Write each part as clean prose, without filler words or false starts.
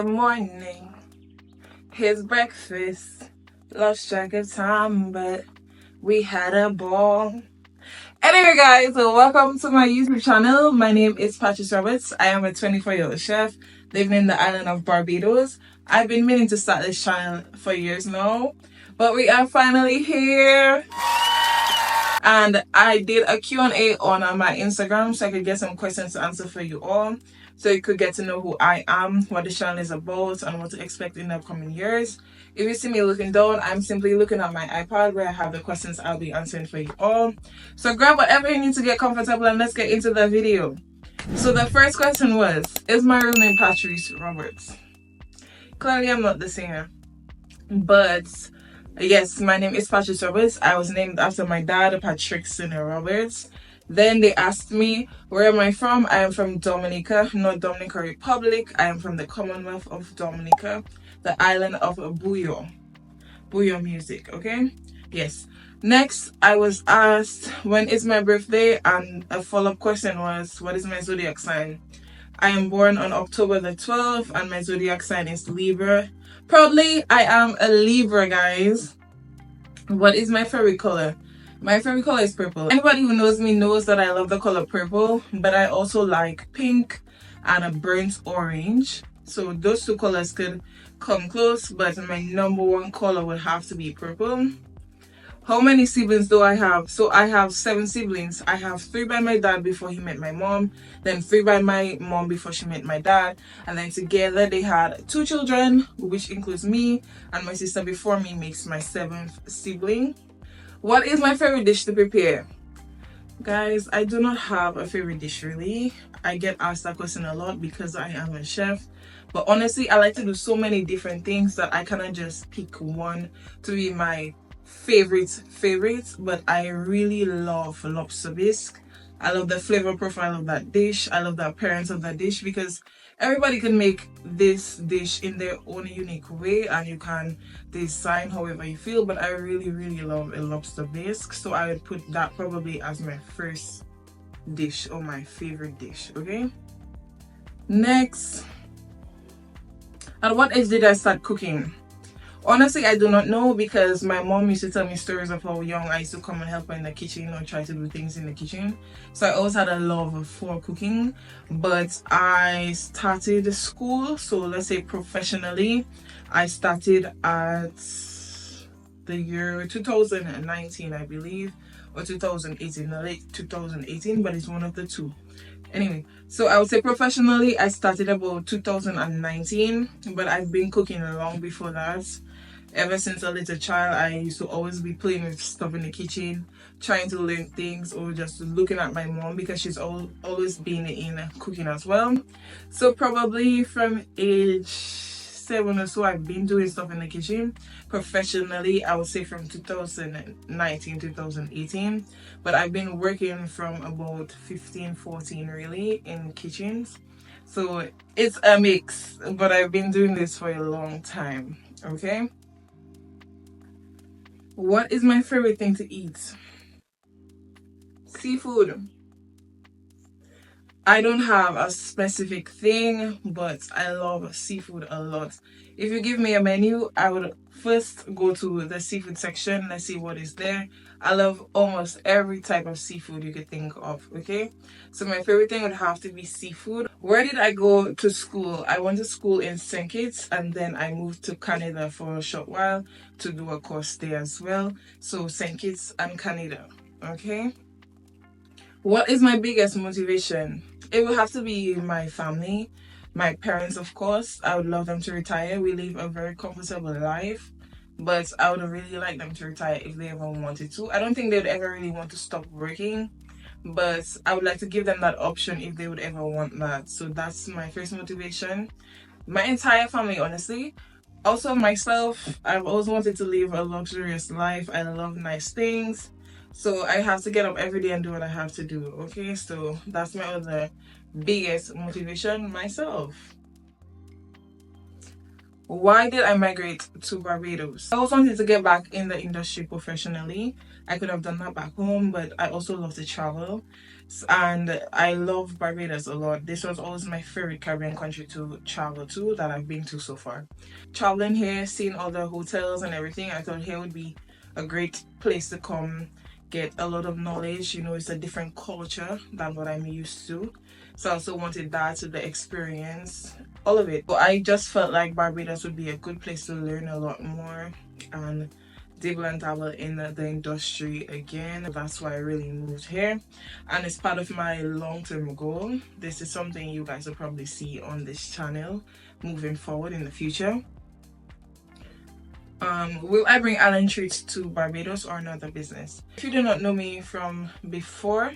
Morning, his breakfast. Lost track of time, but we had a ball. Anyway, guys, so welcome to my YouTube channel. My name is Patrice. I am a 24-year-old chef living in the island of Barbados. I've been meaning to start this channel for years now, but we are finally here. And I did a Q&A on my Instagram so I could get some questions to answer for you all. So you could get to know who I am, what the channel is about, and what to expect in the upcoming years. If you see me looking down, I'm simply looking at my iPad where I have the questions I'll be answering for you all. So grab whatever you need to get comfortable and let's get into the video. So the first question was, is my real name Patrice Roberts? Clearly I'm not the singer, but yes, my name is Patrice Roberts. I was named after my dad, Patrice Roberts. Then they asked me, where am I from? I am from Dominica, not Dominican Republic. I am from the Commonwealth of Dominica, the island of Buyo. Buyo music, okay? Yes. Next, I was asked, when is my birthday? And a follow-up question was, what is my zodiac sign? I am born on October the 12th and my zodiac sign is Libra. Proudly, I am a Libra, guys. What is my favorite color? My favorite color is purple. Anybody who knows me knows that I love the color purple, but I also like pink and a burnt orange. So those two colors could come close, but my number one color would have to be purple. How many siblings do I have? So I have 7 siblings. I have 3 by my dad before he met my mom, then 3 by my mom before she met my dad, and then together they had 2 children, which includes me, and my sister before me makes my 7th sibling. What is my favorite dish to prepare? Guys, I do not have a favorite dish really. I get asked that question a lot because I am a chef. But honestly, I like to do so many different things that I cannot just pick one to be my favorite. But I really love lobster bisque. I love the flavor profile of that dish. I love the appearance of that dish because everybody can make this dish in their own unique way and you can design however you feel, but I really love a lobster bisque, so I would put that probably as my first dish or my favorite dish. Okay, next, at what age did I start cooking? Honestly, I do not know because my mom used to tell me stories of how young I used to come and help her in the kitchen or try to do things in the kitchen. So I always had a love for cooking, but I started school, so let's say professionally, I started at the year 2019, I believe, or 2018, the late 2018, but it's one of the two. Anyway, so I would say professionally I started about 2019, but I've been cooking long before that. Ever since a little child, I used to always be playing with stuff in the kitchen, trying to learn things, or just looking at my mom because she's always been in cooking as well. So probably from age 7 or so, I've been doing stuff in the kitchen. Professionally, I would say from 2019, 2018. But I've been working from about 15, 14 really in kitchens. So it's a mix, but I've been doing this for a long time, okay? What is my favorite thing to eat? Seafood. I don't have a specific thing, but I love seafood a lot. If you give me a menu, I would first go to the seafood section. Let's see what is there. I love almost every type of seafood you could think of, okay? So my favorite thing would have to be seafood. Where did I go to school? I went to school in St. Kitts and then I moved to Canada for a short while to do a course there as well. So St. Kitts and Canada, okay? What is my biggest motivation? It would have to be my family, my parents, of course. I would love them to retire. We live a very comfortable life, but I would really like them to retire if they ever wanted to. I don't think they would ever really want to stop working, but I would like to give them that option if they would ever want that. So that's my first motivation. My entire family, honestly. Also myself, I've always wanted to live a luxurious life. I love nice things. So I have to get up every day and do what I have to do, okay? So that's my other biggest motivation, myself. Why did I migrate to Barbados? I always wanted to get back in the industry professionally. I could have done that back home, but I also love to travel. And I love Barbados a lot. This was always my favorite Caribbean country to travel to that I've been to so far. Traveling here, seeing all the hotels and everything, I thought here would be a great place to come get a lot of knowledge. You know, it's a different culture than what I'm used to. So I also wanted that to the experience, all of it. But I just felt like Barbados would be a good place to learn a lot more and dabble and dabble in the industry again. That's why I really moved here, and it's part of my long-term goal. This is something you guys will probably see on this channel moving forward in the future. Will I bring island treats to Barbados or another business? If you do not know me from before,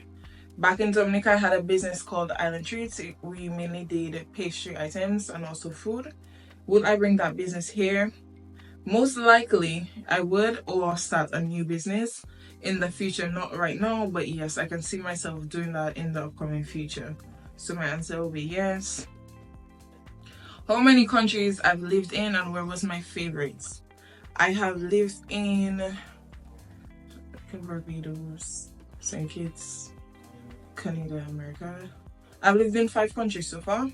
back in Dominica, I had a business called Island Treats. We mainly did pastry items and also food. Would I bring that business here? Most likely, I would, or start a new business in the future. Not right now, but yes, I can see myself doing that in the upcoming future. So my answer will be yes. How many countries I've lived in and where was my favorites? I have lived in Barbados, St. Kitts, Canada, America. I've lived in 5 countries so far,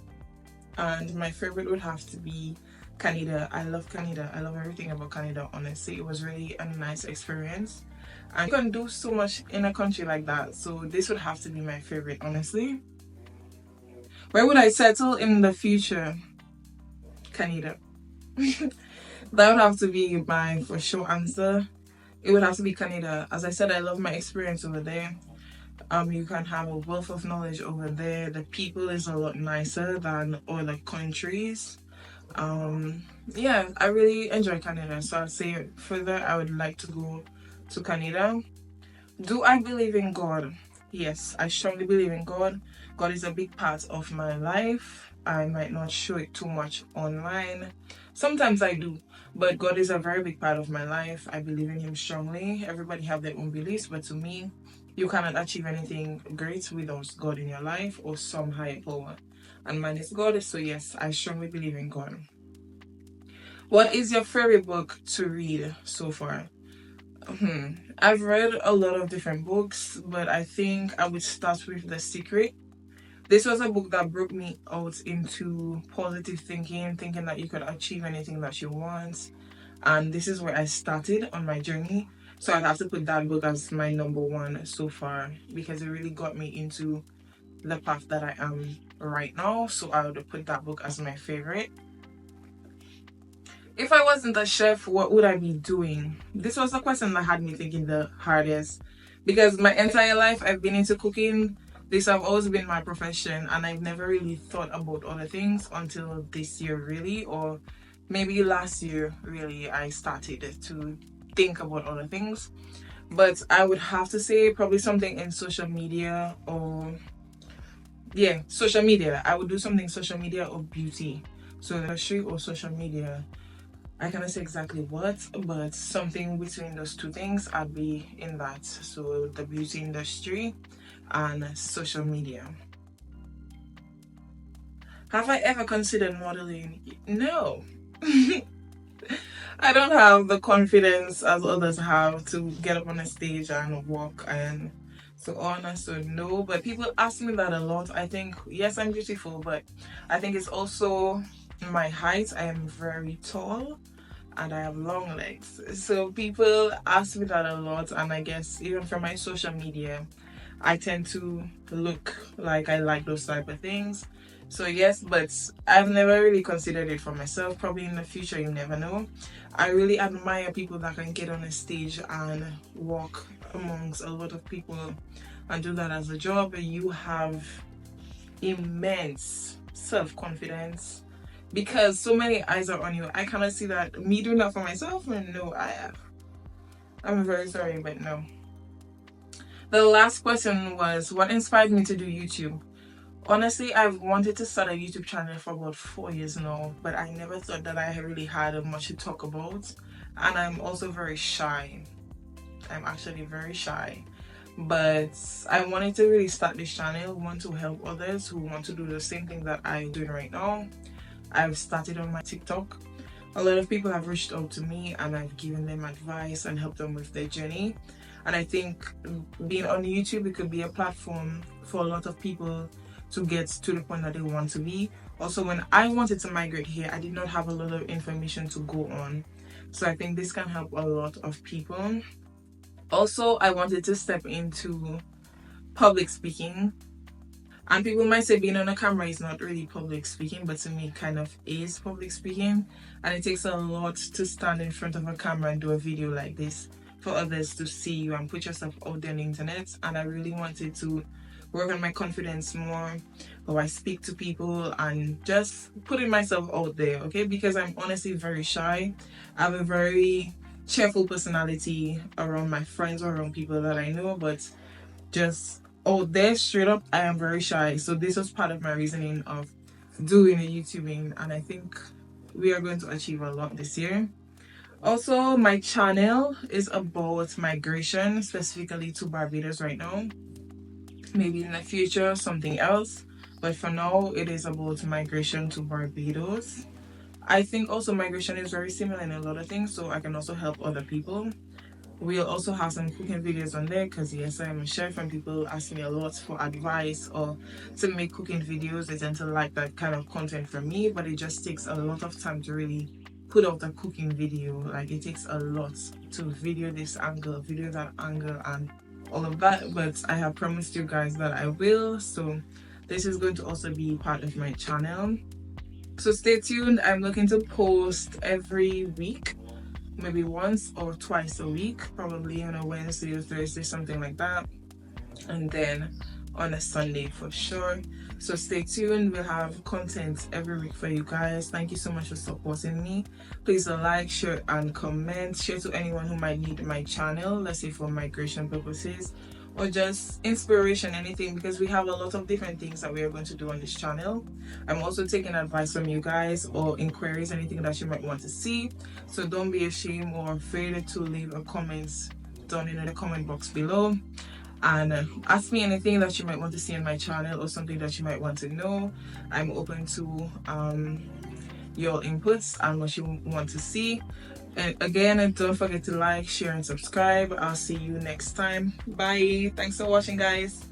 and my favorite would have to be Canada. I love Canada. I love everything about Canada, honestly. It was really a nice experience, and you can do so much in a country like that, so this would have to be my favorite, honestly. Where would I settle in the future? Canada. That would have to be my for sure answer. It would have to be Canada. As I said, I love my experience over there. You can have a wealth of knowledge over there. The people is a lot nicer than other countries. Yeah, I really enjoy Canada. So I'd say further, I would like to go to Canada. Do I believe in God? Yes, I strongly believe in God. God is a big part of my life. I might not show it too much online. Sometimes I do, but God is a very big part of my life. I believe in Him strongly. Everybody have their own beliefs, but to me, you cannot achieve anything great without God in your life or some higher power. And mine is God, so yes, I strongly believe in God. What is your favorite book to read so far? I've read a lot of different books, but I think I would start with The Secret. This was a book that broke me out into positive thinking that you could achieve anything that you want. And this is where I started on my journey. So I'd have to put that book as my number 1 so far, because it really got me into the path that I am right now. So I would put that book as my favorite. If I wasn't a chef, what would I be doing? This was a question that had me thinking the hardest, because my entire life I've been into cooking. This have always been my profession, and I've never really thought about other things until this year, really, or maybe last year, really, I started to think about other things. But I would have to say probably something in social media, or yeah, social media. I would do something social media or beauty. So industry or social media. I cannot say exactly what, but something between those two things, I'd be in that. So the beauty industry and social media. Have I ever considered modeling? No. I don't have the confidence as others have to get up on a stage and walk and so on and so no. But people ask me that a lot. I think, yes, I'm beautiful, but I think it's also my height. I am very tall and I have long legs. So people ask me that a lot, and I guess even from my social media, I tend to look like I like those type of things. So yes, but I've never really considered it for myself. Probably in the future, you never know. I really admire people that can get on a stage and walk amongst a lot of people and do that as a job. You have immense self-confidence because so many eyes are on you. I cannot see that me doing that for myself, and no, I'm very sorry, but no. The last question was, what inspired me to do YouTube? Honestly, I've wanted to start a YouTube channel for about 4 years now, but I never thought that I really had much to talk about. And I'm also very shy. I'm actually very shy. But I wanted to really start this channel, want to help others who want to do the same thing that I'm doing right now. I've started on my TikTok. A lot of people have reached out to me and I've given them advice and helped them with their journey. And I think being on YouTube, it could be a platform for a lot of people to get to the point that they want to be. Also, when I wanted to migrate here, I did not have a lot of information to go on. So I think this can help a lot of people. Also, I wanted to step into public speaking. And people might say being on a camera is not really public speaking, but to me it kind of is public speaking. And it takes a lot to stand in front of a camera and do a video like this for others to see you and put yourself out there on the internet. And I really wanted to work on my confidence more, how I speak to people and just putting myself out there, okay? Because I'm honestly very shy. I have a very cheerful personality around my friends or around people that I know, but just there straight up, I am very shy. So this was part of my reasoning of doing a YouTubing, and I think we are going to achieve a lot this year. Also, my channel is about migration, specifically to Barbados right now. Maybe in the future something else, but for now it is about migration to Barbados. I think also migration is very similar in a lot of things, so I can also help other people. We'll also have some cooking videos on there because yes, I'm a chef and people ask me a lot for advice or to make cooking videos. They tend to like that kind of content from me, but it just takes a lot of time to really put out a cooking video. Like it takes a lot to video this angle, video that angle and all of that, but I have promised you guys that I will. So this is going to also be part of my channel. So stay tuned. I'm looking to post every week, maybe once or twice a week, probably on a Wednesday or Thursday, something like that, and then on a Sunday for sure. So stay tuned. We'll have content every week for you guys. Thank you so much for supporting me. Please like, share and comment. Share to anyone who might need my channel, let's say for migration purposes or just inspiration, anything, because we have a lot of different things that we are going to do on this channel. I'm also taking advice from you guys or inquiries, anything that you might want to see. So don't be ashamed or afraid to leave a comment down in the comment box below and ask me anything that you might want to see on my channel or something that you might want to know. I'm open to your inputs and what you want to see. And again, don't forget to like, share and subscribe. I'll see you next time. Bye. Thanks for watching, guys.